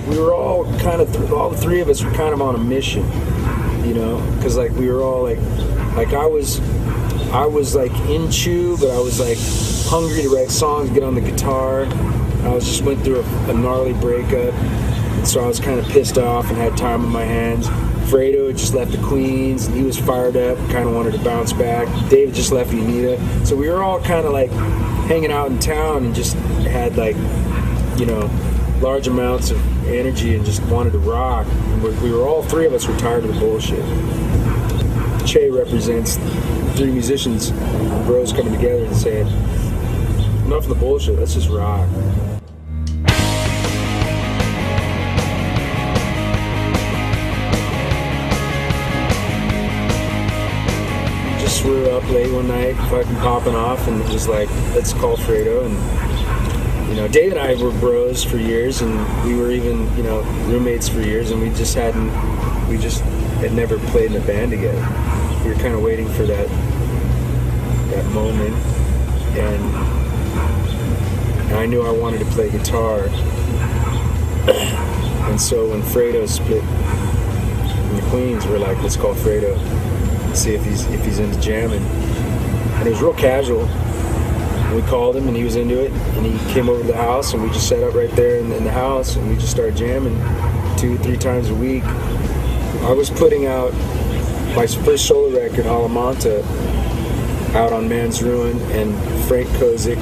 like we were all kind of, all the three of us were kind of on a mission, you know, because like we were all like I was like in Chew, but I was like hungry to write songs, get on the guitar. I was just went through a gnarly breakup, so I was kind of pissed off and had time on my hands. Fredo had just left the Queens, and he was fired up, kind of wanted to bounce back. David just left Unita, so we were all kind of like hanging out in town and just had like, you know, large amounts of energy and just wanted to rock. And we were all three of us were tired of the bullshit. Che represents three musicians, bros coming together and saying, enough of the bullshit, let's just rock. Just were up late one night, fucking popping off, and it was like, let's call Fredo. And you know, Dave and I were bros for years, and we were even, you know, roommates for years, and we just had never played in a band together. We were kind of waiting for that moment, and I knew I wanted to play guitar. And so when Fredo split in the Queens, we're like, let's call Fredo and see if he's into jamming. And it was real casual. We called him and he was into it, and he came over to the house, and we just sat up right there in the house, and we just started jamming 2-3 times a week. I was putting out my first solo record, Alamanta, out on Man's Ruin, and Frank Kozik,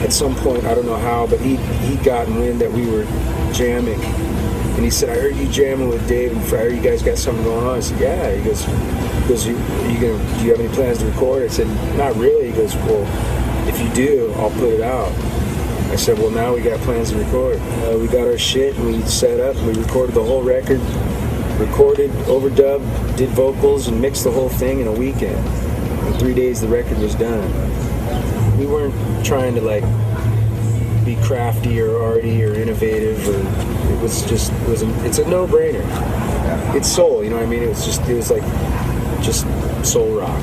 at some point, I don't know how, but he'd gotten wind that we were jamming, and he said, I heard you jamming with Dave and Fry, you guys got something going on. I said, yeah. He goes, do you have any plans to record? I said, not really. He goes, well, if you do, I'll put it out. I said, well, now we got plans to record. We got our shit, and we set up, and we recorded the whole record, recorded, overdubbed, did vocals, and mixed the whole thing in a weekend. In 3 days, the record was done. We weren't trying to like be crafty or arty or innovative, or it's a no-brainer. It's soul, you know what I mean? It was like just soul rock.